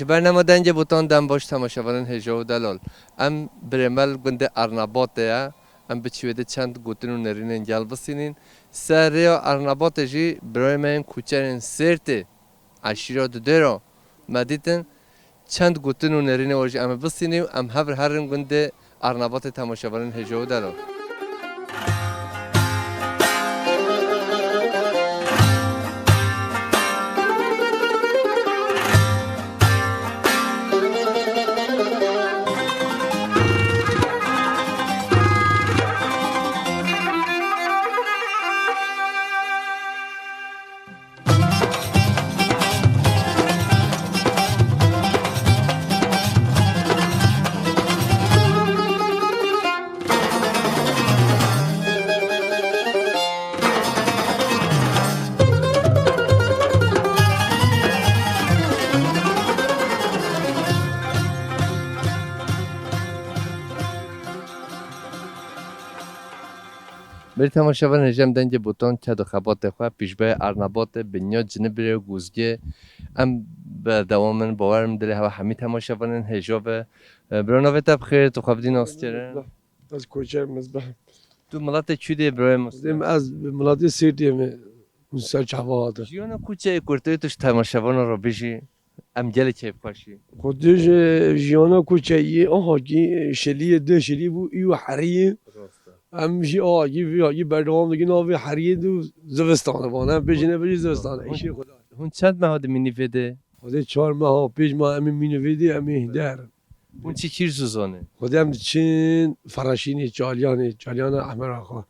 برنامه دنج بوتان دم باش تماشاوران هجا و دلال ام برمل گنده ارنباطه ام بچویده چند گوتن و نرین انجال بسینین سر ریا ارنباط جی برای من کوچرین سرته عشیرا دو درا مدیتن چند گوتن و نرین ورجی ام بسینیم ام هرن گنده ارنباط تماشاوران هجا و دلال بری تماشاوران هجم دنج بوتان چد و خبات خواه پیشبه ارنباط بنیاد جنبره و گوزگه ام به دوامن باورم داره هوا همی تماشاوران هجا و برانوه تب خیر تو خوابدین آستیره از کوچه مزبه تو ملات چی دی برای دیم از ملادی سیرتیم اون سر چهواده جیانا کوچه کرتوی توش تماشاوران رو بیشی ام گله چه بخواشی خودش جیانا کوچه یه آها کی شلیه ده شلی بو ایو حریه هم جی آگی برنامه دیگه ناوی حریه دو زوستانه بانه پیشنه پیش زوستانه ایشی خدا هون چند ماه مینی ویده خدا 4 ماه پیش ما همین مینو ویدی همین در هون چی کیر سوزانه خدا هم چین فراشینی چالیان احمر آخا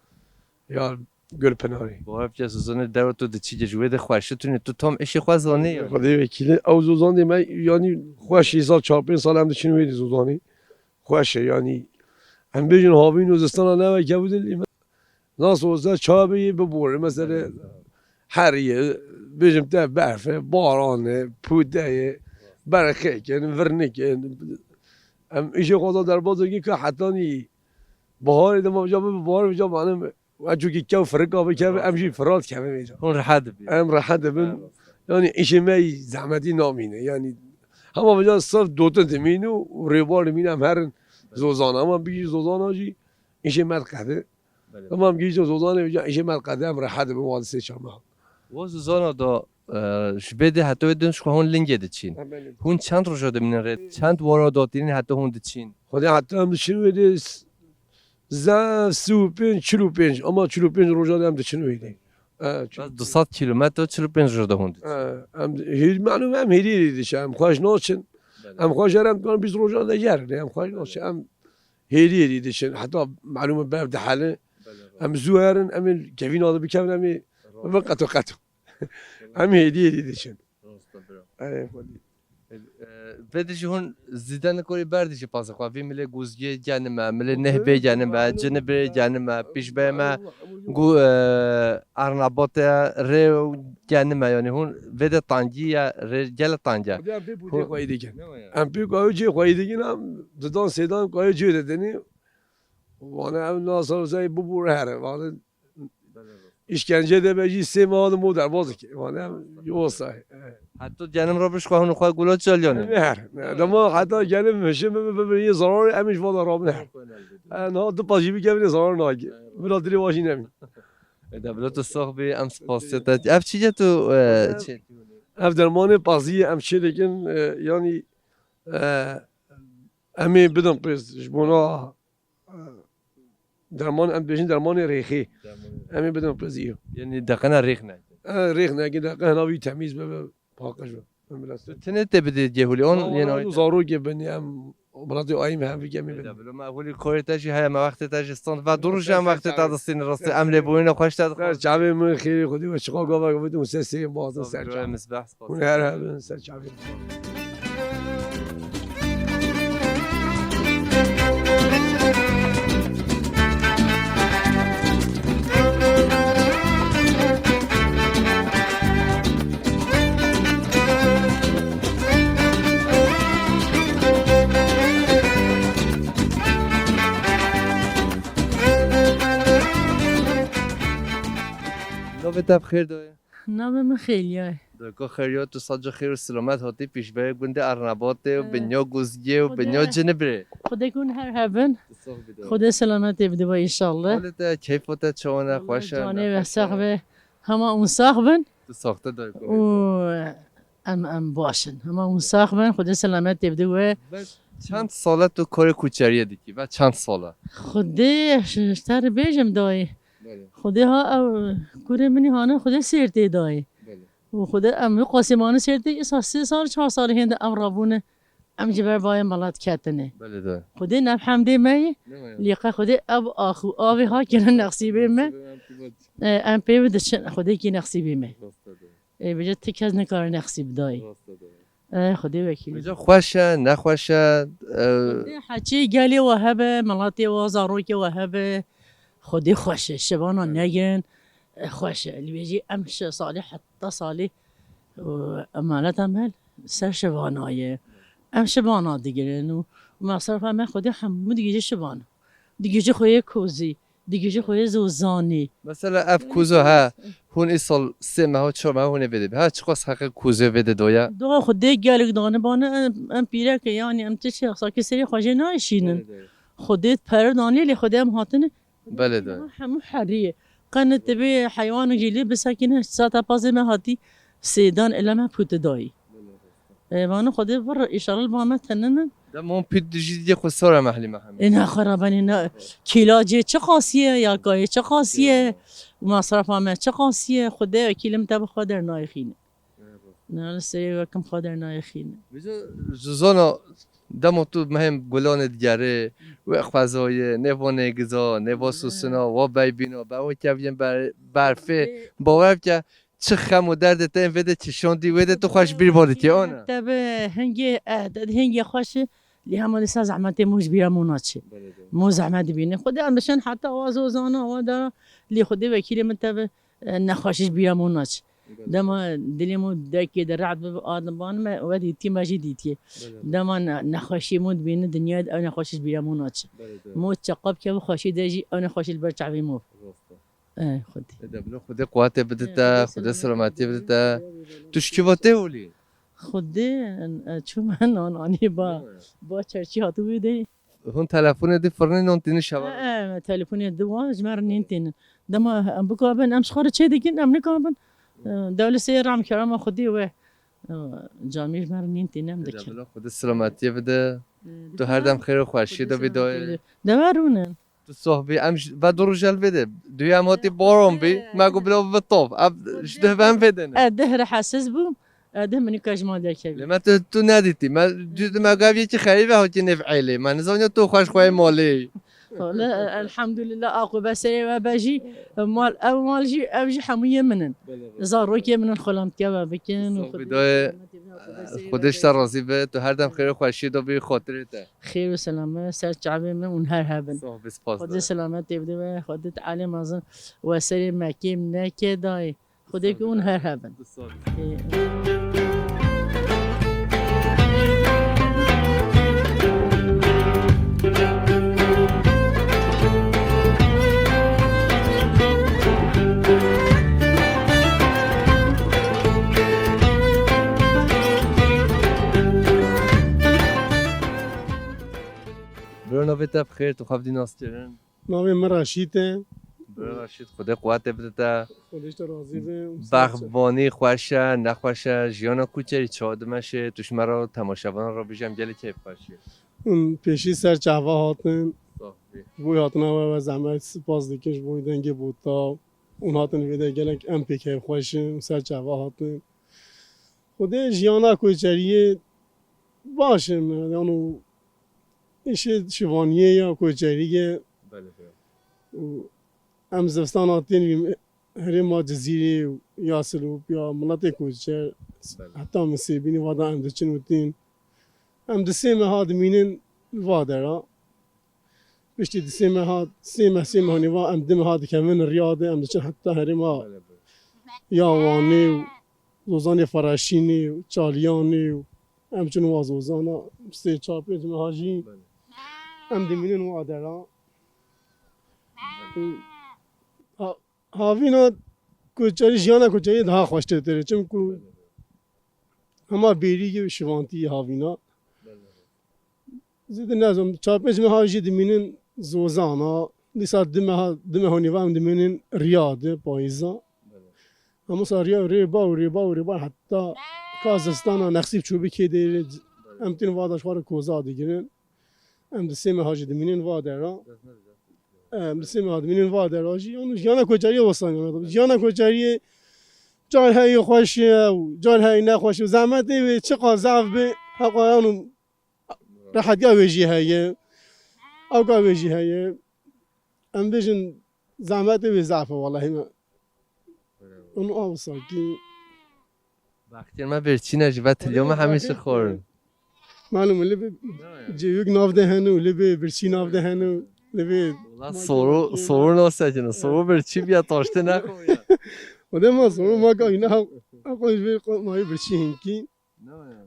یا گلپناری باور بچه سوزانه در تو ده چی جوید خواشتونه تو تام اشی خواه زانه یا خدا وکیل او زوزانی من یعنی خوشی سال 4-5 سال هم چین ویدی زوزانی خوشه یعنی هم بیشتر هاوی نوزستان نه که بودیم ناس وزه چابی ببوره مثلا حریه بیشتر تا برفه بارانه پوده برخه کن ورنکن هم ایش خدا در بازگی که حتی نی بهار دم جا به بهار جا مانم و چونکی که فرقا به که امشی فراد که میجا هون راحت بی ام راحت بن یعنی ایش می زحمتی نامینه یعنی همه بجا صرف دوتا دمینو و ریبار مینم هرن زوزان اما بگی زوزان آجی ایشه مرقده اما هم بگی زوزانه بجا ایشه مرقده هم راحت به مواد سه چامه و زوزانا دا شبده حتی بدونش که هون لنگه ده چین هون چند رو شده مینن رد چند وارا داتینین حتی هون ده چین خدا حتی هم دچین ویده زن 35-45 اما 45 روزا هم دچین ویده 200 کیلومتر 45 رو ده هون ده هم هیچ معلومه هم هیری دیدش هم خواهش ناچن هم خواهش هم کنم 20 روزا دیگر هم خواهش ناچن هم هیری دیدش حتی معلومه بعد حاله هم زوهرن هم کفین آده بکن هم قطو هم هیری دیدش بدیش هون زیدن کوری بردیش پاس خواه میله گوزگی جنمه میله نهبه جنمه جنبه جنمه پیش به ما گو ارنباط ری جنمه یعنی هون وده تانجی یا ری جل تانجا هم پی قایو چی خواهی دیگه هم دادان سیدان قایو چی دادنی وانه هم ناصر زای ببوره هره وانه işkence de beci semadı model bozuk. Yani yoksa. حتی جنم را بش خواهن خواه گلات چالیانه نه اما حتی gelin meşe bir zarar emiş valla rabne. Ne oldu pazı bir kevine zarar nagi. Biraz dili başın emin. دبلات الصاغ بي امس باسيتات اف چیجا تو Ev dermanı pazı em şey dekin yani emi bidin pes jbona derman em bejin dermanı rehi. Emi bidin pes iyo. يعني دقنا ريخنا Rehi ne ki de vi temiz be pakış be. تنت بدي جهولي اون يعني زارو که بنی هم بلادی آیم هم بگم می دبلو ما اولي كوري تاجي هيا ما وقت تاجي ستان و دروش هم وقت تاج السين راست عمل بوينه خوش تاج در جامعه من خیلی خودی و چقدر گاوا گفت اون سه سه باز سر جامعه مسبح اون هر هم سر جامعه نوبت بخیر داره نام من خیلیه دکو خیریات تو ساج خیر و سلامت هاتی پیش به گنده ارنباط و بنیا گوزگیه و بنیا جنبره خدا يكون هرهبن خدا سلامت بده با انشالله حالت کیفت چونه خوشه جانه و ساقبه همه اون ساقبن تو ساخته داری و ام باشن همه اون ساقبن خدا سلامت بده و چند ساله تو کار کوچریه دیگه و چند ساله خدا شتر بیجم دای خدا ها او کوره منی هانه خدا سیرتی دای و خدا ام قاسمانه سیرتی اساس 3 سال 4 سال هند ام رابونه ام جبر بایم ملات کتنه بله ده خدا نب حمده می لیقه خدا اب آخو آوی ها کنه نقصیبه می ام پیو دشن خدا کی نقصیبه می بجد تک از نکار نقصیب دای خدا وکیل اینجا خوشه نخوشه حچی گلی و هبه ملاتی و زاروکی و هبه خدا خوشه شبانا نگن خوشه اللي بيجي امشي صالح حتى صالح وامانه مال سر شبانایه ام شبانا دیگرن و مصرف هم خدا همون دیگه شبانا دیگه خوی کوزی دیگه خوی زوزانی مثلا اف کوزو ها هون ایسال 3 ماه 4 ماه هونه بده ها چقاس حق کوزو بده دویا دو خدا گالک دانه بانه ام پیره که یعنی ام چه ساکی سری خواجه نایشینن خودت پر دانی لی خدا هم هاتنه بله ده همون حریه قنت تبي حيوان وجيلي بساكنه ساتا بازي ما هاتي سيدان الا ما بوت داي وانا خدي برا اشاره البامه تنن ده مون پید دیگه خود سر محلی محمد اینا خرابن اینا کیلاجه چه قاسیه یا گای چه قاسیه مصرف هم چه قاسیه خدا وکیلم تب خودر نایخینه نه سری وکم خودر نایخینه زوزانا دم تو مهم گلان دیگره و اخفازای نوانه گزا نوا سوسنا و بیبینا با و کبیم برفه باور که چه خم و درد تا وده چشان دی وده تو خوش بیر بارد که آنه تب هنگی هنگی خوش لی همون لیسا زحمت موش بیرموناچه مو زحمت بینه خدا هم بشن حتی آوازوزانا و دارا لی خدا وکیل من تب نخوشش بیرموناچه دما دلیمو دکی در رعد به آدمان ما ودی تی ماجی دیتی دما نخوشی مود بینه دنیا او نخوشش بیرموناچه مو چقاب که خوشی دجی او نخوشی البرچعوی مو خودی دبلو خدا قوت بدتا خدا سلامتی بدتا توش کی وته ولی خودی چون من آنانی با چرچی هاتو بیده هون تلفن دی فرن نونتینی شوا تلفونی دوان جمر نینتین دما ام بکابن ام شخار چه دیگین ام نکابن دولة سير عم كرامة خدي و جامير مر نینتین ام دکن دبلو خدا سلامتی بده تو هر دم خیر و خوشی دو بدای دمارونن تو صحبی ام و دو رجال بده دوی اماتی بارم بی ما گو بلا بطاف اب شده بهم بدن الدهر حاسس بوم ده منی کاج ما دکه لما تو ندیتی ما دو ما گاو یکی خریبه ها که نفعلی من نزانیا تو خوش خواه مالی لا الحمد لله اقو بسري وباجي مال جي اوجي حميه منن زاروكي من خلمت كبا بكن بدای خودش تا راضی به تو هر دم خیر و خوشی دو بی خاطرته خير وسلامه سر شعبي من ونهار هبن صحبی سپاس خود سلامت تبدو خود تعلم ازن وسري مكيم نكي داي خودك ونهار هبن برو نویت بخیر تو خواب دیناس چرن نام من رشیده برو رشید خدا قوت بدتا خودش تو راضی به بغبانی خوشه نخوشه جیانا کوچری چادمشه توش مرا تماشاوان را بیجم گلی کیف خوشی اون پیشی سر چهوه هاتن صحبی بوی هاتن و زحمت سپاس دیکش بوی دنگی بود تا اون هاتن ویده گلک ام پی که خوشه سر چهوه هاتن خود جیانا کوچریه باشه من اونو ایشه شوانیه یا کوچریه بله ام زستان هاتین ویم هر ما جزیره یا سلوب یا مناطق کوچر حتی مسیبینی وادا ام دچن وتین ام دسیمه هاد مینن وادرا بشتی دسیمه هاد سیمه هنیوا ام دم هاد کمن ریاده ام دچن حتی هر ما یا وانی و زوزان فراشینی و چالیانی و ام چون وازوزانا 3-4 مهاجی ام دمینن وادرا هاوینا کوچری جیانا کوچری daha خوشتره چون کو اما بیری که شوانتی هاوینا زیاد نازم چهار پنج ماه هاجی دمینن زوزانا دیسا دم هونیوام دمینن ریاض پاییزا اما ساریا ری با حتی کازستان نقصیب چوبی که دیر امتین واداش وار کوزا دیگرن ام دسیم هاجی دمینن وادارا ام دسیم هاجی دمینن وادارا جی اون جانا کوچاری واسان جانا کوچاری جان های خوش و جان های نخوش و زحمتی و چه قاضاف به حقایانو راحت ویجی هایی او کا ویجی هایی ام بیشن زحمتی و ضعف والله ما اون آوساکی وقتی ما برچی نجی و تلیوم همیشه خورن معلومه لبه جیوک ناف دهنو لبه برچی ناف دهنو لبه soru nasıl canım? Soru برچی بیا تاشته نخور و ده ما سرو ما که اینا اقوش بیر ماهی برچی هنکی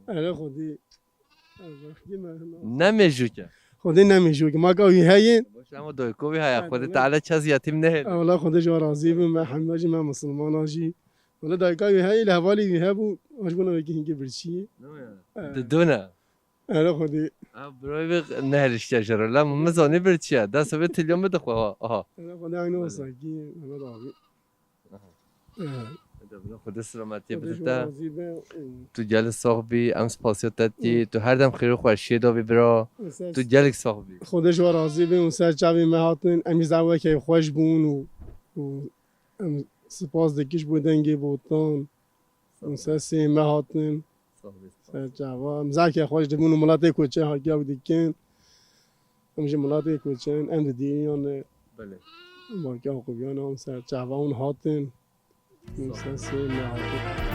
اره خودی نمیجو که خودی نمیشو که ما که اوی هایی باشه اما دویکوی های خودت تعالی چیز یتیم نه اولا خودی جو راضی بیم من حمداجی من مسلمان آجی ولی دایکا اوی هایی لحوالی اوی ها بو آج بنا وکی هنکی برچی دونه اره خودی برای بق نهرش جره لا مزانی برچیه دست به تلیوم بده خواه آها اره خودی اینو واساکی اما داوی خود سلامتی بده تو جل صاحبی ام سپاسیت دادی تو هر دم خیر و خوشی داوی برا تو جلک صاحبی خودش و راضی بیم و سر جوی مهاتن امی زوه که خوش بون و ام سپاس دکیش بودنگی بودن و سر سی مهاتن سر جوا ام زاکی خوش دبون و ملاته کوچه ها گیاو دیکن امشه ملاته کوچه ام دیریانه بله باکی آقویان هم سر جوا اون هاتن و سر سی مهاتن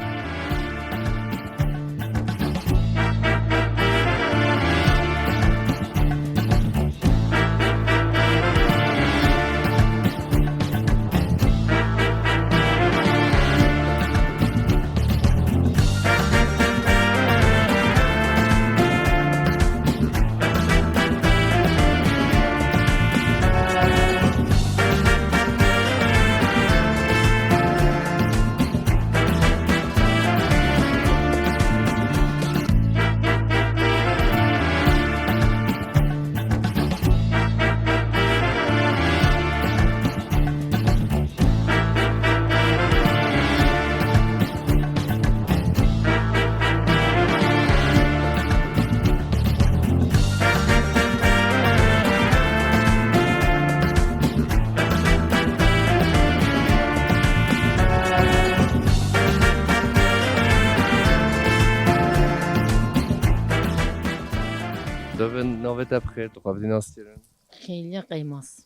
دو به نوبت بخیر تو قبلی ناستیرن خیلی قیماس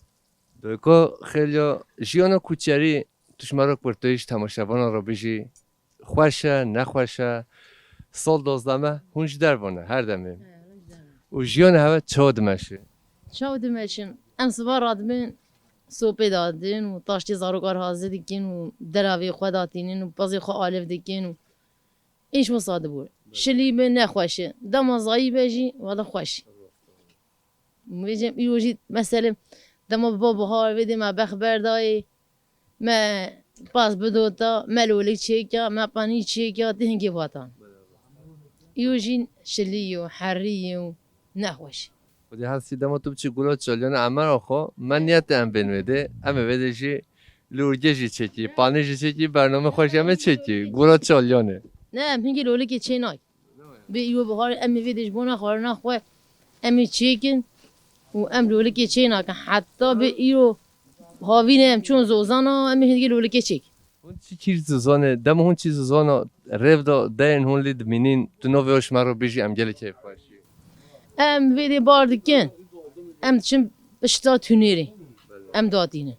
دویکو خیلی جیانا کوچری توش مرا پرتایش تماشاوان را بیجی خوشه نخوشه سال 12 هونج در بانه هر دمه و جیان هوا چاد مشه شو دمشن ام سوار آدمین سوپی دادین و تاشتی زاروگار حاضر دیکن و دراوی خود داتینین و بازی خود آلف دیکن و ایش مصاده بود شلی به نخوشه دمازایی بجی ولی خوش میجم ایروجی مثلا دم بابا ها ویدی ما بخبر دای ما باز بدوتا ملولی چیکا ما پانی چیکا دهنگی واتان ایروجی شلی و حری و نخوش و دی هستی دما تو بچی گلات چالیان امر آخو من نیت ام بنویده ام بده جی لورگه جی چکی پانی جی چکی برنامه خوش همه چکی گلات چالیانه نه میگی لولی که چی نای به ایو بخار امی ویدش بونا خورنا خواه امی چیکن و ام لولی که چی نای حتی به ایو هاوینه ام چون زوزانا امی هنگی لولی که چیک اون چی چیز زوزانه دم اون چیز زوزانا ریو دا دین هون لید مینین تو نویوش مرا بیجی ام گلی که خوشی ام ویدی باردکن ام چون پشتا تونیری ام دادینه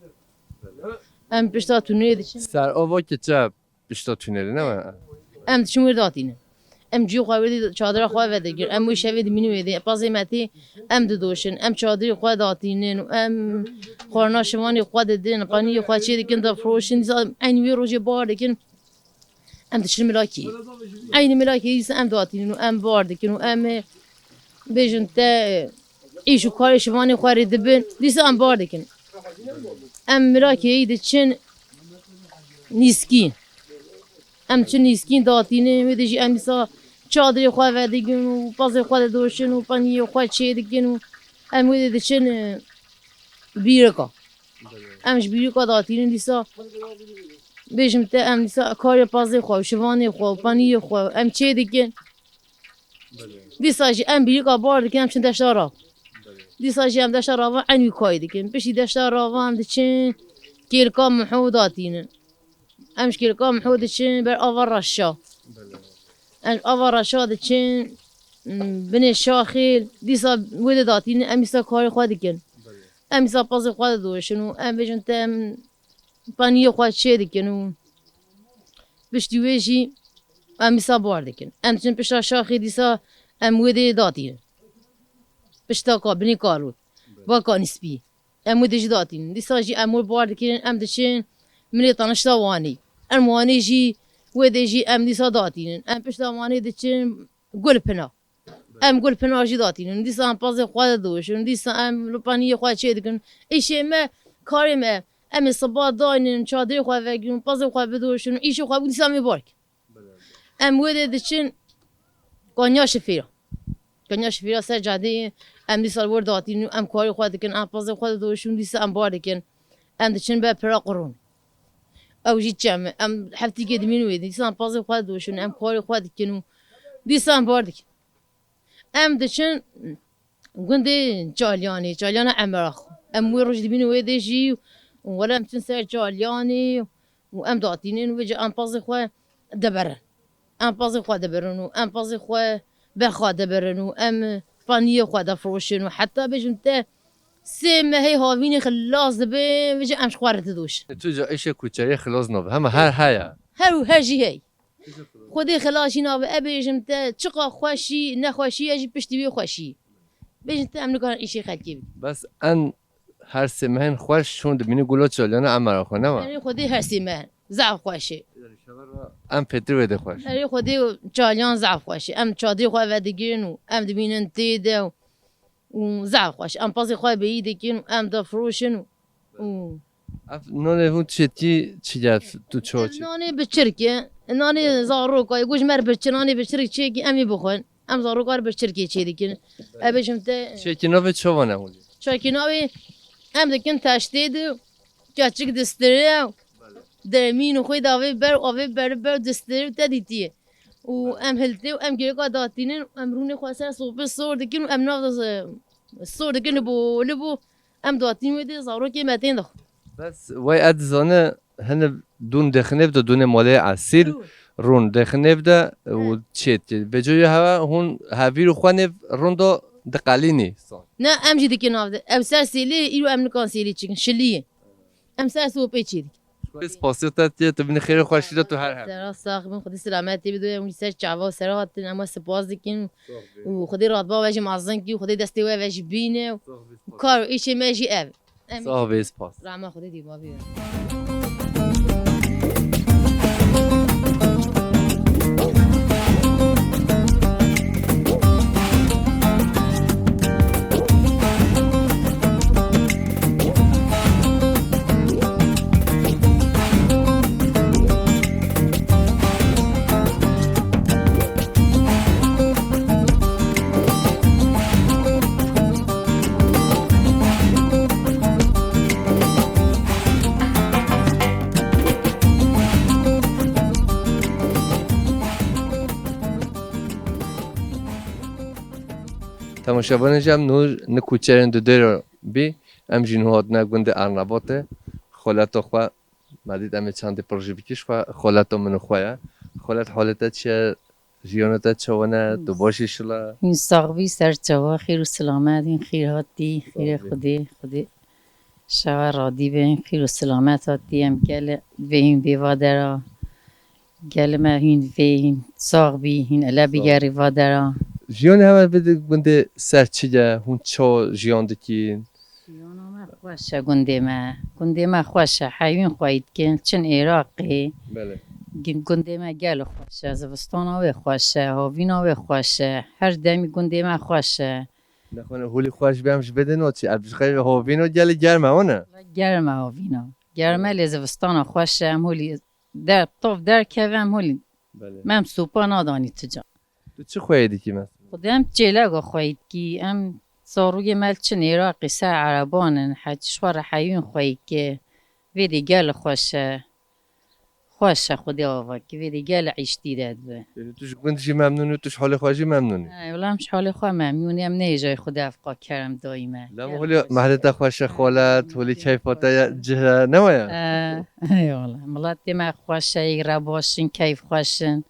ام پشتا تونیری سر آوا که چه بیشتر تونری نه ام چون دادینه ام جیو خواه چادر خواه وده گر ام ویشه ویدی مینو ویدی پازی متی ام دوشن ام چادری خواه داتینن و ام خورنا شمانی خواه دادین قانی خواه چی دیکن دا فروشن این وی روژی بار دیکن ام دشن ملاکی این ملاکی ایس ام داتینن و ام بار دیکن و ام بیشن تا ایشو کار شمانی خواه دبن دیس ام بار دیکن ام ملاکی ایده چن نیسکین ام چون نیسکین داتینه میدهی امیسا چادری خواه و دیگن و پاز خواه دوشن و پانی خواه چه دیگن و ام ویده دچن بیرکا امش بیرکا داتیرین دیسا بیشم تا ام دیسا کاری پاز خواه شوانی خواه پانی خواه ام چه دیگن دیسا جی ام بیرکا بار دیگن ام چند دشتارا دیسا جی ام دشتارا و عنوی کای دیگن بشی دشتارا و ام دچن کیرکا محوداتینن امش کیرکا محودشن بر آور رشا امش آور رشا دچن بني شاخيل ديسا ولد داتين اميسا كاري خواد كن اميسا باز خواد دوشنو ام بيجن تام بانيه خواد شي كنو باش ديويجي اميسا بار دكن ام تن بشا شاخي ديسا ام ودي داتين باش تاكا بني كارو باكا نسبي ام ودي داتين ديسا جي ام بار دكن ام دشين مني طنشتا واني المواني جي ودي جي ام ديسا داتين ام بشتا واني دشين قول بنا ام قول پناهی داتین دیسا ام پاز خواد دوشون دیسا ام لپانی خواد چه دیگن ایشه ما کاری ما ام صبح داینن چادری خواد وگیرن پاز خواد بدوشون ایشه خواد دیسا می بارک ام وده دچن کنیا شفیرا سر جاده ام دیسا ورد داتین ام کاری خواد کن ام پاز خواد دوشون دیسا ام بارکن ام دچن به پرا قرون او جی جمع ام حفتی که دمینو دیسا ام پاز خواد دوشون ام کاری خواد کنو دیسا ام بارک ام دچن گنده جالیان امراخ ام وی روش دبین وی دیجی ولا ام تنسر جالیانی و ام داتینین و جا ام پاز خواه دبرن ام پاز خواه دبرن و ام پاز خواه بخواه دبرن و ام فانیه خواه دفروشن و حتی بجم تا سه هی هاوینی خلاص دبین و جا امش خوارت دوش تو جا ایش کوچری خلاص نو هم هر هیا هر جی هی خودی خلاشی ناب ابیجم تا چقا خوشی نخوشی اجی پشتی بی خوشی بیجم تا امن کار ایشی خلکی بی بس ان هر سمهن خوش شون دبینی گلو چالیان امرا خونه ما یعنی خودی هر سیمه زعف خوشی ام پتر وده خوش یعنی خودی چالیان زعف خوشی ام چادری خواه ودگیرن و ام دبینن تیده و زعف خوش ام پاسی خواه بیدگیرن و ام دفروشن و نونه هون چی جات تو چوچی نانی بچرکه نانی زارو کای گوش مر بچ نانی بچرک چی کی امی بخون ام زارو کار بچرکی چی دیگه ابیشم تا چه کی نو چوانه هون شاكيناوي ام دكن تاشتيد كاتشك دستري درمين وخوي دافي بر دستري تديتي و ام هلتي و ام كيكا داتينين ام روني خواسا صوب الصور دكن ام نافذ الصور دكن لبو ام داتين ودي زارو كي ماتين دخ بس وای ادزانه هنه دون دخنه بده دون ماله اصیل رون دخنه بده و چیت به جای هوا هون هاویر خوانه رون دو دقالینی نا ام جي دكن نافذ ام ساسيلي ايرو ام نكان سيلي تشكن شليه ام ساسو بيتشي بس پاسیوتات تو بینی خیلی خوشی داد تو هر هر سرا ساخ من خودی سلامتی بدو اون سر چاوا سرا هاتن اما سپاس دکن و خودی رادبا وجه معزن کی خودی دستی وجه بینه کار ایش ماجی اف صاحب سپاس رحمه خودی دیما بیه تماشاگران جمع نور نکوچرن دو در بی ام جنوات نگوند ارنباطه خالت خوا مدید ام چند پروژه بیکش خوا خالت منو خوایا خالت حالت چه جیانت چونه تو باشی شلا این ساقوی سر چوا خیر و سلامت این خیر هاتی خیر خودی شوا رادی به این خیر و سلامت هاتی هم گل به این بیوادرا گل ما این به این ساقوی این علا بیگری وادرا جیان همه بده گونده سر چیه هون چه جیان دکین جیانم خوشه گنده ما خوشه حیوان خواهید کن چن عراقی بله گنده ما گل خوشه زوستان ها خوشه هاوین ها خوشه هر دمی گنده ما خوشه نخونه هولی خوش بیامش بده نوچی البته خیلی هاوین و گل گرمه اونه گرمه هاوین ها گرمه لزوستان خوشه هم هولی در طوف در که هم هولی بله من سوپا نادانی تجا تو تو چه خویدی که مثلا؟ خودم جلگا خواهید کی ام صاروی مال چن عراقی سر عربانن حتی شوار حیون خواهید که ویدی گل خوشه خودی آوا که ویدی گل عیشتی داد به یعنی توش گندشی ممنونی و توش حال خواهشی ممنونی؟ ولی مش حال خواه ممنونی هم نه جای خود افقا کردم دائما لما هولی محلت خوش خالت هولی کیفاتا جه نمایا؟ والله ملت ما خوشه یک رباشن کیف خوشن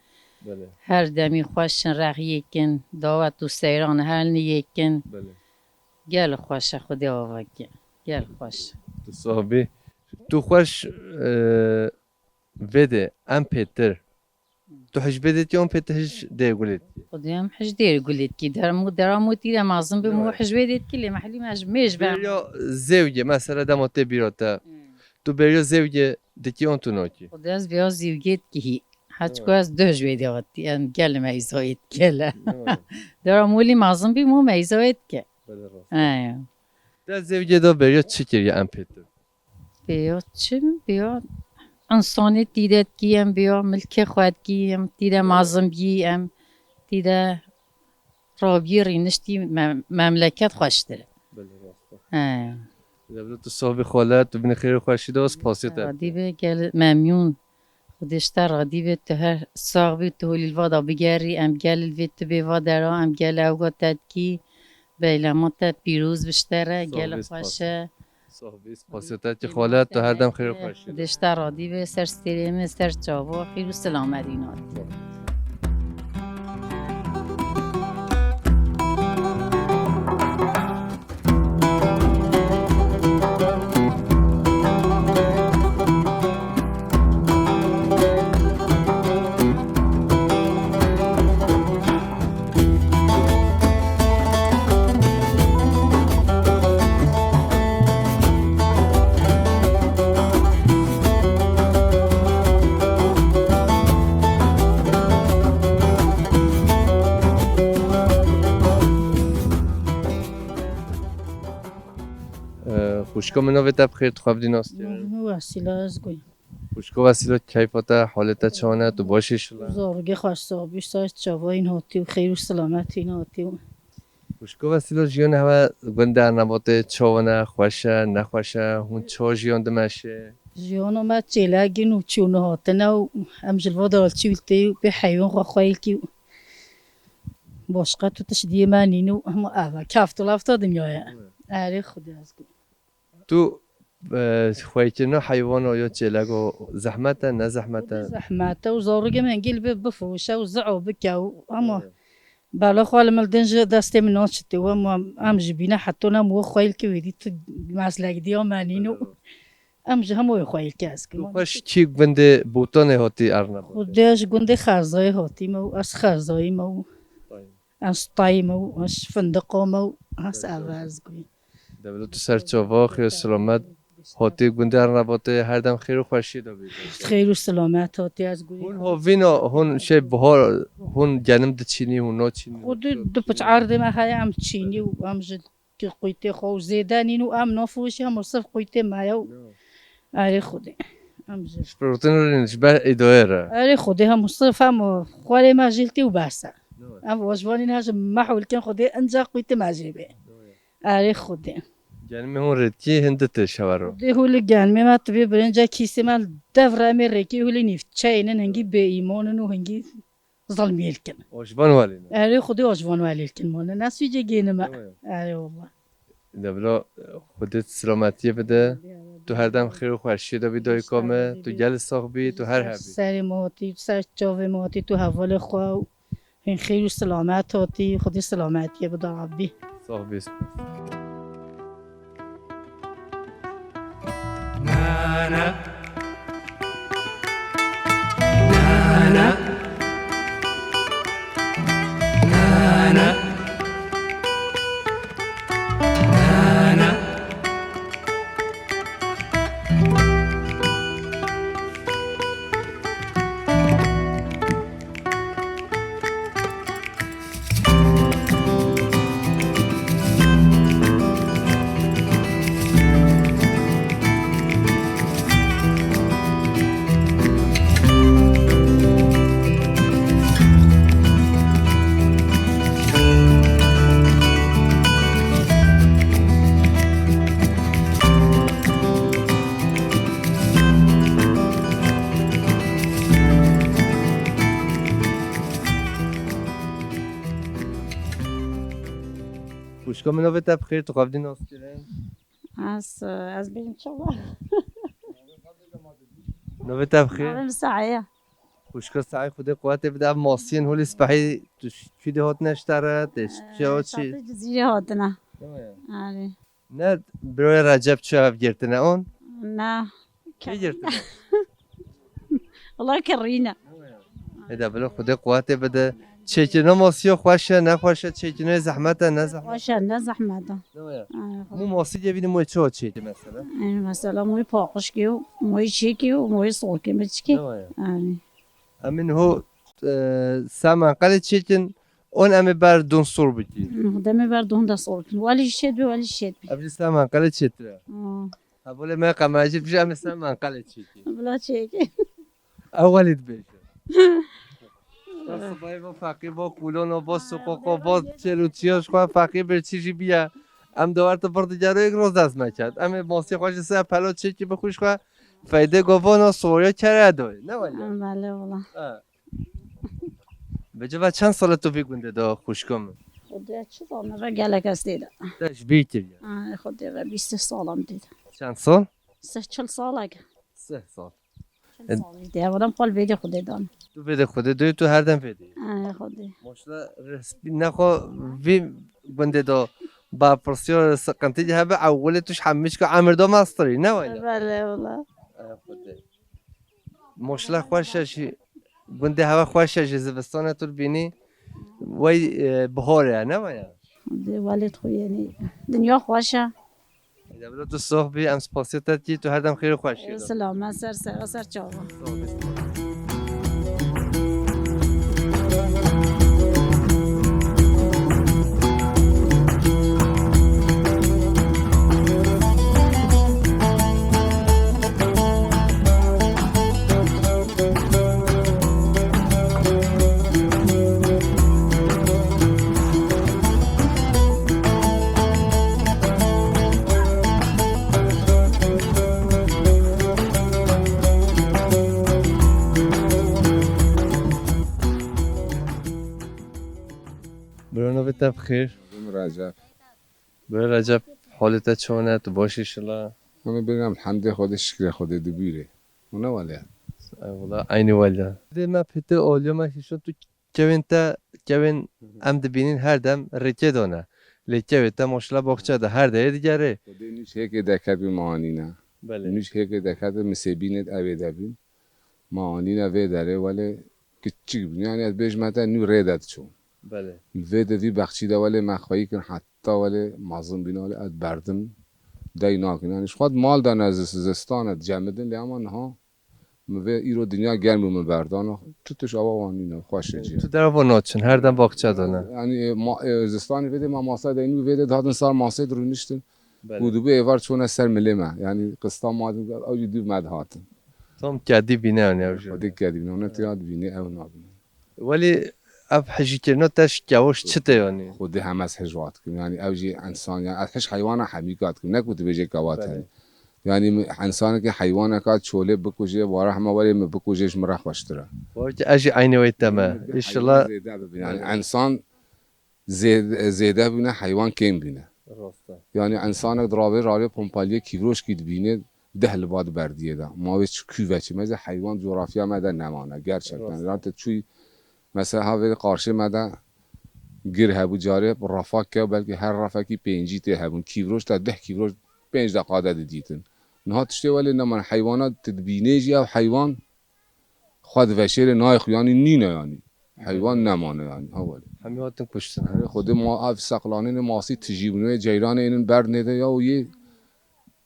بله هر دمی خوشن رقی کن دعوت و سیران هر نیکن بله گل خوشه خودی آوا که گل خوشه تو صحبی تو خوش ویده ام پیتر تو هش بدت یا ام پیتر هش ده گولید خودم حج دیر قلت کی درامو تیرم ازم به مو حج بدید کلی محلی مش بریا زوجه مثلا دمات بیراتا تو بریا زوجه دکی اون تو ناکی خود از بیا زیوگیت کی حج کو از دوج ویدی آتی ام گل میزایت گله درامولی مازم به مو میزایت که آیا در زوجه دا بریا چی کردی ام پیتر بیا بیا انسانی دیدت کیم بیا ملک خود کیم دیده مازم بیم دیده رابی رینشتی مملکت خوش داره آیا دبلو تو صحبی خالت تو بین خیر خوشی دا سپاسی تر رادی به گل ممنون خودش تا رادی به تو هر ساق به تو هلی الوادا بگری ام گل الوید تو به وادرا ام گل اوگاتت کی بیلمات پیروز بشتره گل خوشه صحبی سپاسی تر که خالت تو هر دم خیر خوشی خودش تا رادی به سر ستریم سر چاوا خیر و سلامت اینات خوشکا منو به تب خیر تو خواب دیناستی وسیله از گوی خوشکا وسیله کیفاتا حالتا چانه تو باشی شلا زارگه خواسته آبیش سایت چاوا این هاتی و خیر و سلامت این هاتی و خوشکا وسیله جیان همه گنده نبات چاونه خوشه نخوشه هون چا جیان دمشه جیان آمد چیلگین و چونه هاتنه و امجلوا دالچی ولتی و به حیوان خواهی که باشقه تو تشدیه من اینو اما اول کفت و لفت دنیاه اره خودی از گوی تو خواهی که نه حیوان یا چلگو زحمت نه زحمت زحمته و زارگه من گیل بفروشه و زعو بکه و اما بالا خوال ملدنج دسته من ناشته و اما ام جبینه حتی نمو خواهی که ویدی تو مسلک دیا منینو ام همو خواهی که از تو خوش چی گنده بوتانه هاتی ارنب خودش گنده خرزای هاتی مو از خرزای مو از طای مو از فندق مو از عوض گوی دبلو تو سر چاوا خیر سلامت هاتی گنده ارنبات هر دم خیر و خوشی دا بید خیر و سلامت هاتی از گوی هون هاوینا هون شی بهار هون جنم د چینی هون نا چینی خود دو پچ عرض ما های ام چینی و ام جد که قویته خو زیدانی نو ام نفوشی هم صف قویته مایو اره خوده ام جد پروتین رو نشبه ادوه را اره خوده هم صف هم خواره ما جلتی و بسا ام واجبانی نهاج محول کن خوده انجا قویته مجیبه اره خوده جنم هون ردکی هندت شوارو ده هول گلمه ما تبی برنجا کیسه مال دفره می رکی هولی نیفت چاینن هنگی به ایمانن و هنگی ظلمیل کن آشبان والینا اره خوده آجوان والیل کن مانه نسوی گینه ما اره والله دبلو خودت سلامتی بده تو هر دم خیر و خوشی دا بیدای کامه تو گل ساق بی تو هر هبی سر ماتی سر چاوه ماتی تو حوال خواه این خیر و سلامت هاتی خودی سلامتی بده ربی ساق بیست خوشکام نوبت بخیر تو قبلی ناستیرن از بین شما نوبت بخیر عالم ساعه خوشکا سعی خود قوت بده ماسین هولی سپحی تو چی دهات نشتره چه چی جزیره هاتنا آره نه برای رجب چه هف گرتنه اون نه کی گرتنه والله كرينا ایده بلا خود قوت بده چکنه ماسیا خوشه نه خوشه چکنه زحمته نه زحمت واشان زحمة مو ماسی جبینه مو چه چیه مثلا مثلا موی پاقش کیو موی چی کیو موی سوکی مچکی امین هو سامان قال چکن اون امی بر دون سور بگی دم بردون دا سوکی ولی شد بی ولی شد بی ابری سامان قال چتره هبول ما قماجی بجا امی سامان قال چکی بلا چیکی اولید بیشه صبحی با فقی با کولون و با سقوق و با چلوچیاش خواه فقی بر چیزی بیا ام دوار تا برد جارو یک روز دست مکرد امی ماسی خواهش سه پلو چکی بخوش خواه فایده گوان و سوریا کرده دوی نه ولی بله والله بجا و چند سال تو بگونده دا خوشکم خدا چه دانه و گلک است دیده داش بیکر خدا و 20 سالم دیده چند سال؟ 40 سال اگه 3 سال 40 سال دیده آدم قال بیده خدا دانه تو بده خود دوی تو هر دم بده خدا ماشلا رسپی نخوا وی گونده دا با پرسیار سقنتی جه به اولی توش حمیش که عمر دا مستری نه ولی بله والله ماشلا خوشش گونده هوا خوشش زمستان تو بینی وی بهاره نه ولی والد خوی یعنی دنیا خوشه دبلو تو صحبی ام سپاسیت کی تو هر دم خیر خوش سلام سر چاوا برونو بت بخیر رجب برای رجب حالت چونه تو باشی شلا من بگم الحمد خود شکر خود دبیره اونا ولی والله عینی ولی ده ما پته اولیا ما هیچ تو کوین ام دبینین هر دم رکه دانه لکه تا ماشلا باغچه ده هر ده دیگره خود نیش هیک دکت به معانی نه بله نیش هیک دکت مسیبینت اوی دبین معانی نه وی داره ولی کچیک بینی یعنی از بیش متا نو ریدت چون بله وی دوی بخشیده ولی مخواهی کن حتی ولی مازن بینه ولی از بردم دای ناکن یعنی خود مال دان از زستانت جمدن لیامان ها موی ایرو دنیا گرم من بردان توتش آوا وانی نه خوشه جی تو در با ناچن هر دم باغچه دانه یعنی ما زستانی ویده ما ماسه دینو ویده دادن سال ماسه درو نشتن بله بودو به ایوار چون سر ملمه یعنی قسطا مادن او دو مد هاتن تام کدی بینه اونیا خودی کردیم نه تیاد بینی او نابینه ولی اب حجی کردن تاش جوش چته یعنی خودی هم از حجوات کن یعنی اوجی انسان یعنی از حج حیوان حمیقات کن نکوت بجه کوات هن یعنی انسان که حیوان کات چوله بکوجه واره همه ولی بکوجهش مرا خوشتره وقتی اجی عینی وی تمه ایشالا یعنی انسان زیده بینه حیوان کم بینه یعنی انسان دراوه رالی پمپالیه کیروش کید بینه ده لباد بردیه ده ما ویچ کوچه مزه حیوان جغرافیا مده نمانه گرچکتن رانت چوی مثلا هاوی قارشه مده گیر هبو جاره رفاق که بلکه هر رفاقی پنجی ته هبون کیروش تا 10 کیروش 5 دقیقه دیدن نه تشتی ولی نمان حیوانات تدبینه جی او حیوان خود وشیر نای خویانی نینه یعنی حیوان نمانه یعنی اولی همی وقت کشتن خود ما اف سقلانین ماسی تجیبونه جیران اینن برد نده یا و یه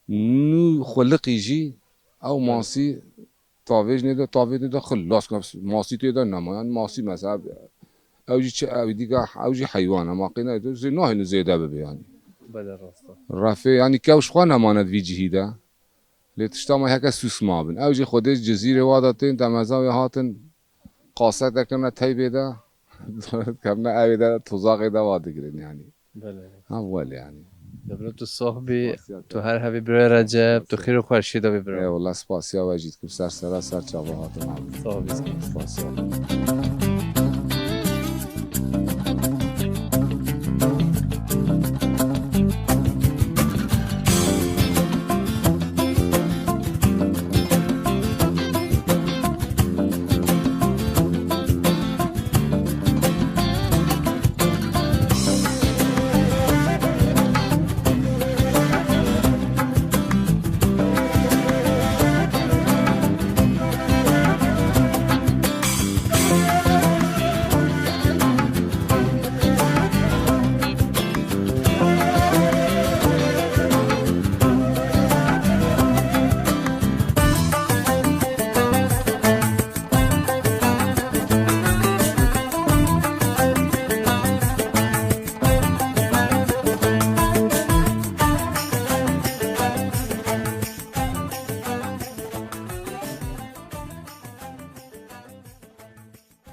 نو خلقی جی او ماسی تاویج نده خلاص کنه ماسی توی ده نمایان ماسی مثلا اوجی چه او دیگه اوجی حیوان اما قینه ده زی نه اینو زیده ببیانی بله راستا رفه یعنی کوش خواه نماند وی جهیده لیتشتا ما هکا سوس ما بین اوجی خودش جزیره واداتین دمزاوی هاتن قاصد دکنه تی بیده کمنه اوی ده توزاقی ده واده گرین یعنی بله اول یعنی دبلو تو صحبی تو هر همی برای رجب تو خیر و خورشید و برای والله سپاسیا وجید که سر چاوهات نبود صحبی سپاسیا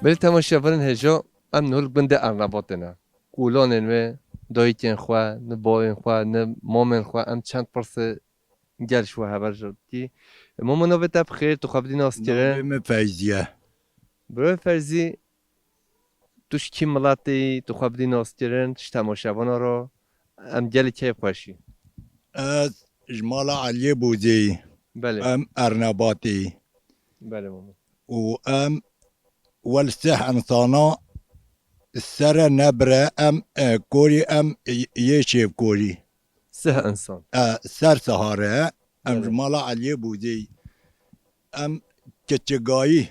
بله تماشاورن هجا ام نول بنده ارنباطنا کولانن و دایتین خوا نه باین خوا نه مامن خوا ام چند پرس گل شو هبر جدی ماما نوبت تب خیر تو خبری ناس کرد نام فیضیه برای فرزی توش کی ملاتی تو خبری ناس کردن تش تماشاوانا را ام گل کی خوشی از جمال علی بوزی بله ام ارنباطی بله ماما و ام والسح انسانا سر نبره ام کوری ام یه شیف کوری سه انسان سر سهاره ام بله. جمال علی بوزی ام کچگایی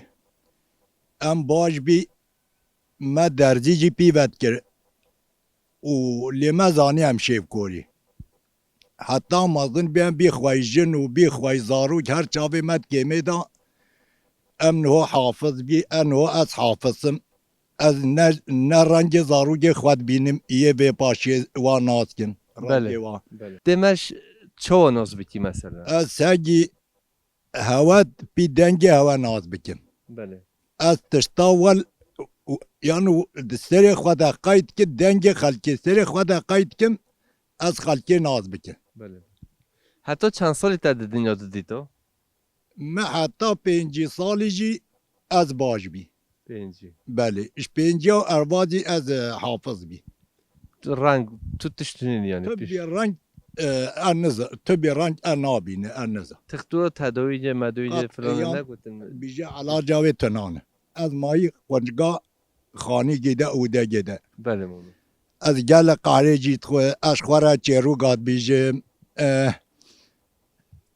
ام باش بی ما درزی جی پیوت کرد و لما زانی هم شیف کوری حتی مازن بیان بی خواهی جن و بی خواهی زاروک هر چاوی مد کمی دا ام نهو حافظ بی انهو از حافظم از نه رنگ زاروک خود بینم ایه به پاشی و ناز کن بله بله دمش چو ناز بکی مثلا از سگی هوا بی دنگ هوا ناز بکن بله از تشتاول یعنی سر خود قاید که دنگ خلکی سر خود قاید کم از خلکی ناز بکن بله حتی چند سالی تا دنیا دیدی تو من حتی 5 سالی جی از باش بی پنجی بله اش 5 و اروازی از حافظ بی رنگ تو تشتونین یعنی تو پیش بی رنگ انزا تو بی رنگ نابینه انزا تختو تداویج مدویج قط فلان ایام نگوتن بیجا علاجاوی تنانه از مایی قنجگا خانی گیده اوده گیده بله ماما از گل قهره جیت خو اشخوره چیرو گاد بیجم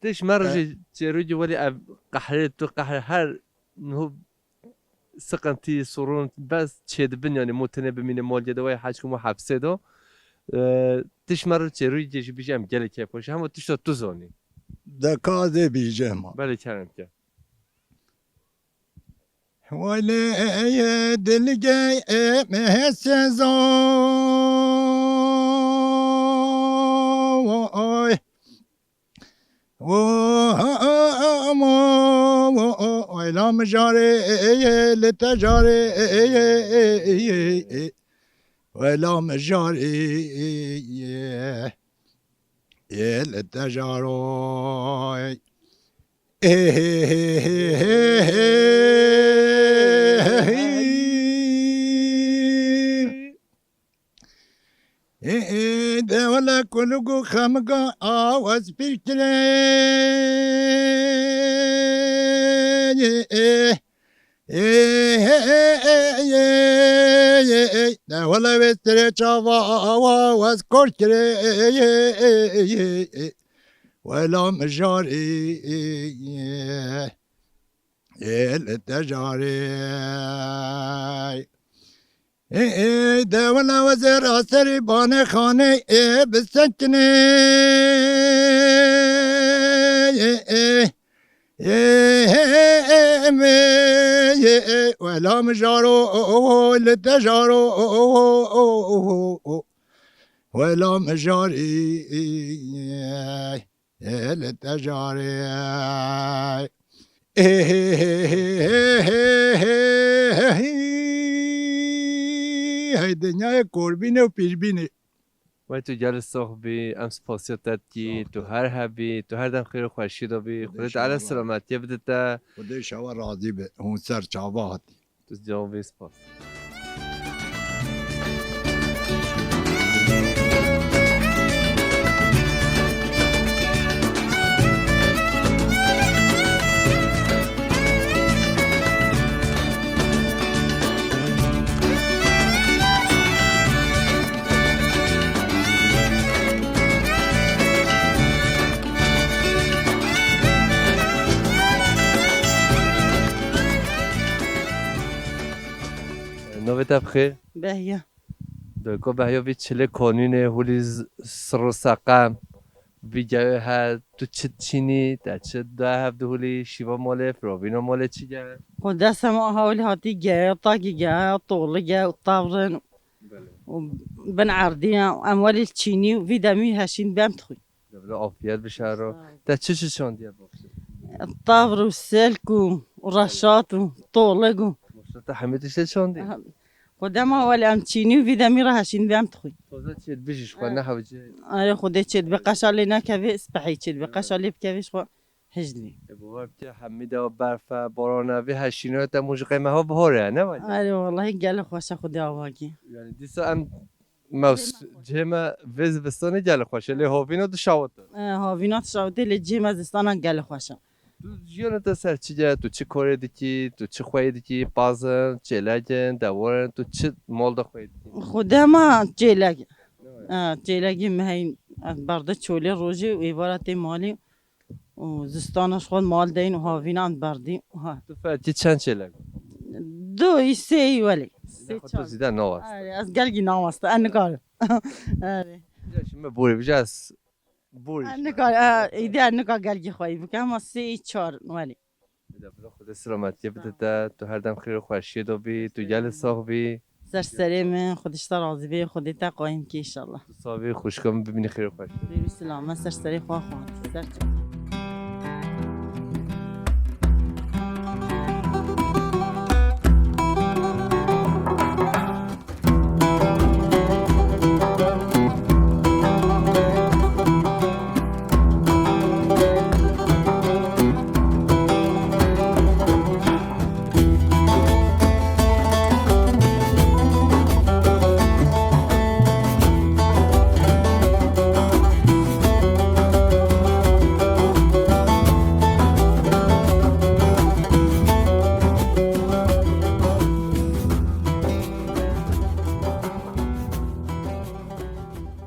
تش مرج جروج ولی قهر تو قهر هر نهو سقنتي صورون بس تشيد بن يعني موتنا بمين مال جدوي حاجكم وحبسه دو تش مرة جروج جيش بيجام جل كيف وش هم تش تو زوني دکازه بیجم بله كلام كه ولی دلگی مهس زای ویلا مجاره لتجاره ویلا مجاره لتجاره ده ولا كلكو خمقا آواز بيكلي ده ولا بيستري شافا آواز كوركلي ولا مجاري التجاري ده ولا وزير أسري باني خاني بسكني ولا مجارو التجارو ولا مجاري التجاري هاي دنيا قربينه و پیشبینه و تو جل صحبی ام سپاسیت کی تو هر هبی تو هر دم خیر و خوشی دو بی خودت علی سلامتی بده تا خدا شوا راضی به اون سر چاوا هاتی تو جواب سپاس نوبت بخیر باهية دکو بهیا وی چله کانونه هولی سر سقم وی جای ها تو چه چینی تا چه ده هفته هولی شیوا ماله فراوینا ماله چی جای خدا سما هاولي هاتي جاي طاقي جاي طول جاي وطاورن وبن عردينا أموال التشيني وفي دمي هاشين بامتخوي دبل عافیت بشه رو تا چه شاندیه باشه الطاور والسلك ورشاط وطولق مشتاق تا حمیتش چندی خودم ولی ام چینی و ویدم میره هشین بیم تخوی توزه چیت بیشش خو نه حوجه آره خودت چید به قشالی نکوی اسپحی چید به قشالی بکویش خو هجلی بوار بتي حمیده و برف بارانه و هشینه تا موج قیمه ها بهاره نه ولی آره والله گل خوشه خود آواگی یعنی دیسا ام موس جهما وز بستانه جل خوشه لی هاوینو دو شاوت هاوینات شاوده لجی مزستانا گل خوشه تو جیان تا سر چی جه تو چه کاری دیکی تو چه خوایی دیکی پازن چلاجن دوارن تو چه مال دا خوایی دیکی خودم جیلگی مهین برده چولی روزی و ایوارت مالی و زستانش خود مال دین و هاوینان بردی تو فرچی چند چلاج دو سه ای ولی نه خود تو زیده نواست آره از گلگی نامسته انکار آره شما بوری بجه از بوری انکار ایده انکار گلگی خواهی بکن اما سه ای چار ولی خود سلامتی بده تا تو هر دم خیر و خوشی دو بی تو گل ساق بی سرسری من خودش تا راضی به خودی تا قایم کی انشالله تو صاحبی خوشکام ببینی خیر و خوشی دیوی سلام من سرسری خواه خواهد سرچه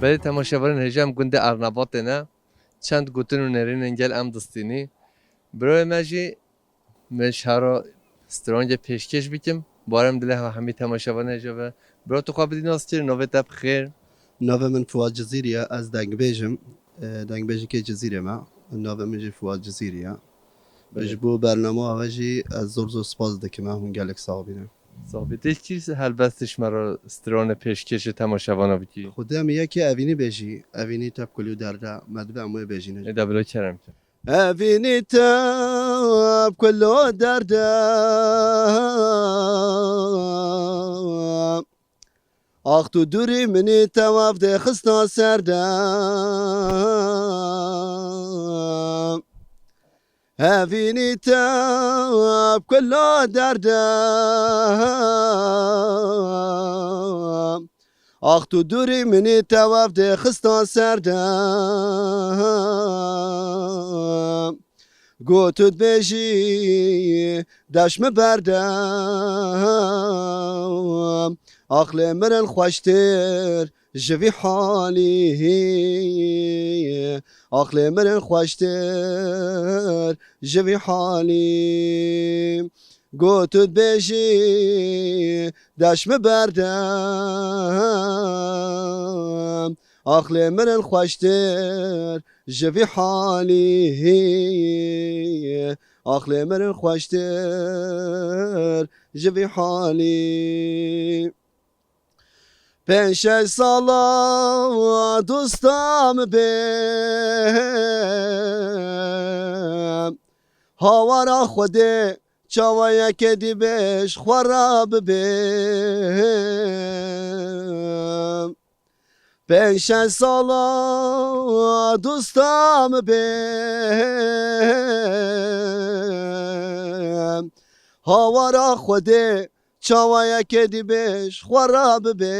برای تماشاوران هجام گنده ارنباط نه چند گوتن و نرین انگل ام دستینی برای مجی مشهرا استرانج پیشکش بیکم بارم دله همی تماشاوران هجابه برای تو خواب بدین آستیر نوه تب خیر ناوه من فواد جزیریه از دنگبیجم دنگبیجی که جزیره ما ناوه من جی فواد جزیریه بجبو برنامه آوازی از زور سپاس دکه ما هم گلک صاحبینه صاحبیتش چیز هل بستش مرا استران پیشکش تماشاوانا بکی خودم یکی اوینی بیجی اوینی تب کلیو درده مدبه اموی بیجی نجا دبلو کرم اوینی تب کلیو درده آخ تو دوری منی تواف ده خستا سردم هافيني تاب كل دردم آخ تو دوری منی تواف ده خستا سردم گوتت بجی دشم بردم عقل من خوشتر جوی حالی عقل من خوشتر جوی حالی گوتت بجی دشم بردم عقل من خوشتر جوی حالی عقل من خوشتر جوی حالی پنج سالا دوستم بیم هاورا خوده چاویا که دیبش خوراب بیم پنج سالا دوستم بیم هاورا خوده چاویا که دیبش خوراب بیم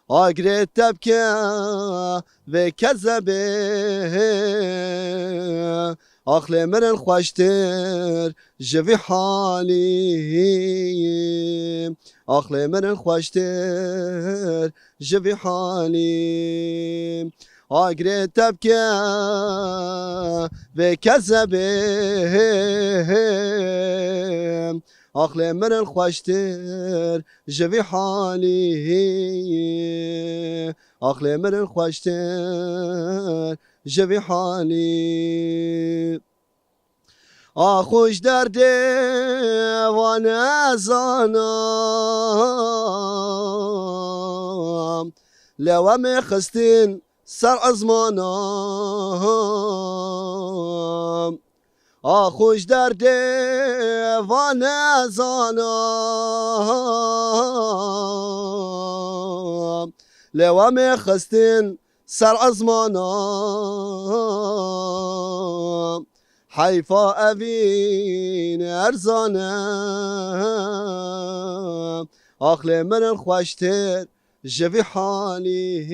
آگره تبکه و کذبه عقل من خوشتر جوی حالی عقل من خوشتر جوی حالی آگره تبکه و کذبه عقل من خوشتر جوی حالی عقل من خوشتر جوی حالی آخوش درده و نزانم لوام خستین سر ازمانم آخوش در دیوان زانم لوام خستین سر ازمانم حیفا اوین ارزانم آخل من خوشتر جوی حالی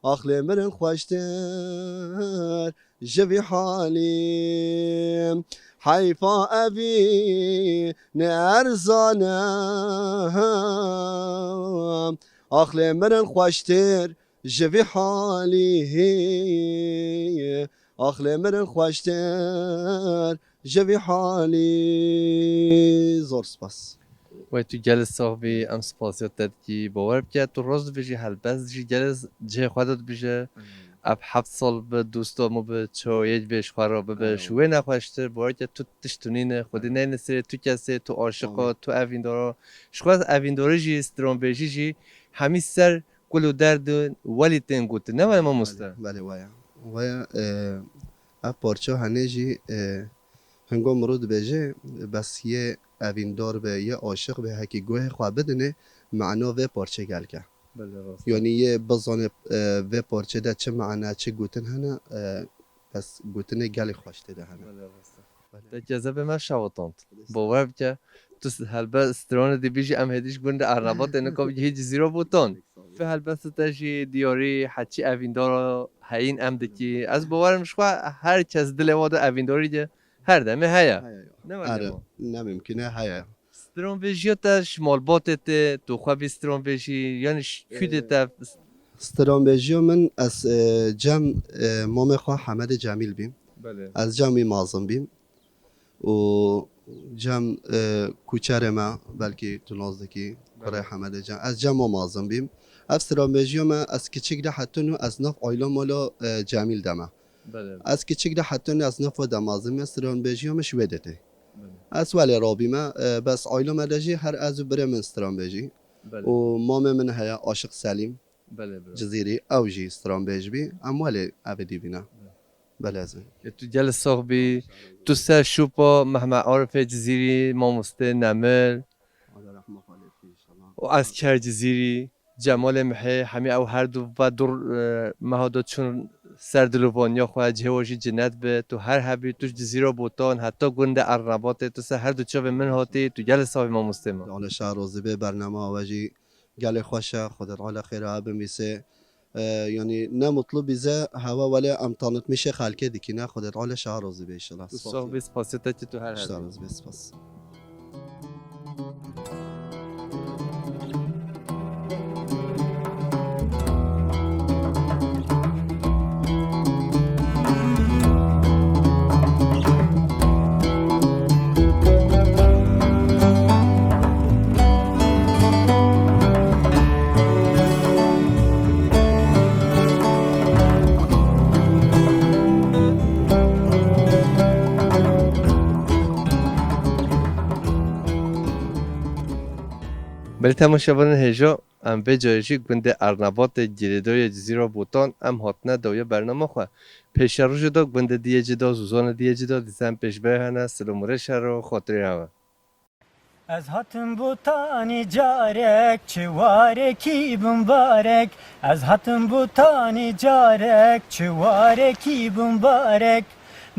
آخل من خوشتر جوی حالی حیفا اوین ارزانم آخل من خوشتر جوی حالی آخل من خوشتر جوی حالی زور سپاس و تو گل صاحبی ام سپاسیت داد کی باور بکرد تو روز بجی هلبس جی گل جه خودت بجه اب 7 سال به دوستامو به چایج بهش خراب به شوی نخواشتر باور کرد تو تشتونین خودی نه نسری تو کسی تو عاشقا تو اویندارا شخص اوینداره جی استران بهشی جی همی سر کلو درد ولی تنگوت نه ولی ما مستر بله ویا اب پارچه هنه جی هنگام مرود بجه بس یه اویندار به یه عاشق به هکی گوه خواه بدنه معنا و پارچه گل که یعنی یه بزانه و پارچه ده چه معنا چه گوتن هنه بس گوتن گل خوشته ده هنه ده جذب من شواتاند باور بکه تو هلبه استران دی بیجی ام هدیش گوند ارنبات اینه که هیچ زیرا بودن في هلبسه تجی دیاری حتی اویندار هاین ام دکی از باورم شخوا هر کس دل واده اوینداری ده هر دمه هیا آره نممکنه هیا استرانبیجیاتش مالباتت تو خواب استرانبیجی یعنی کدت استرانبیجی من از جمع مام خواه حمد جمیل بیم از جمع مازم بیم و جمع کوچر ما بلکه تو نازدکی برای حمد جمع از جمع مازم بیم استرانبیجی ما از کچک ده حتی نو از نف آیلا مالا جمیل دمه از کچک ده حتی نو از نف و دمازم استرانبیجی ما شویدته از ولی رابی ما بس آیلا مدجی هر از بره من استرانبیجی و مام من هیا عاشق سلیم جزیری اوجی استرانبیج بی ام ولی ابدی بینا بله از تو جل صاحبی تو سر شوپا مهما عارف جزیری ما مسته نمل و از کر جزیری جمال محی همی او هر دو و دور مهادات چون سر دلوانیا خواه جهوشی جنت به تو هر حبی توش جزیره بوتان حتی گنده ارنباته تو سر هر دو چاو من هاتی تو گل صاحب ما مستمع على شهر روزبه برنامه واجی گل خوشه خودت على خیر اب میسه یعنی نه مطلوب بیزه هوا ولی امتحانات میشه خلکه دیکی نه خودت على شهر روزبه ان شاء الله صاحب سپاسیت تو هر شهر روزبه سپاس بله تماشاگران هجا ام به جایشی گنده ارنبات گریدای جزیره بوتان ام هاتنه دویا برنامه خواه پیش رو جدا گنده دیه جدا زوزان دیه جدا دیسم پیش بهنه سلومره شهر و خاطری هوا از هاتم بوتانی جارک چوارکی بمبارک از هاتم بوتانی جارک چوارکی بمبارک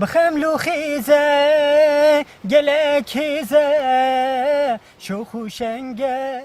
بخملو خیزه گلک خیزه شو خوشنگه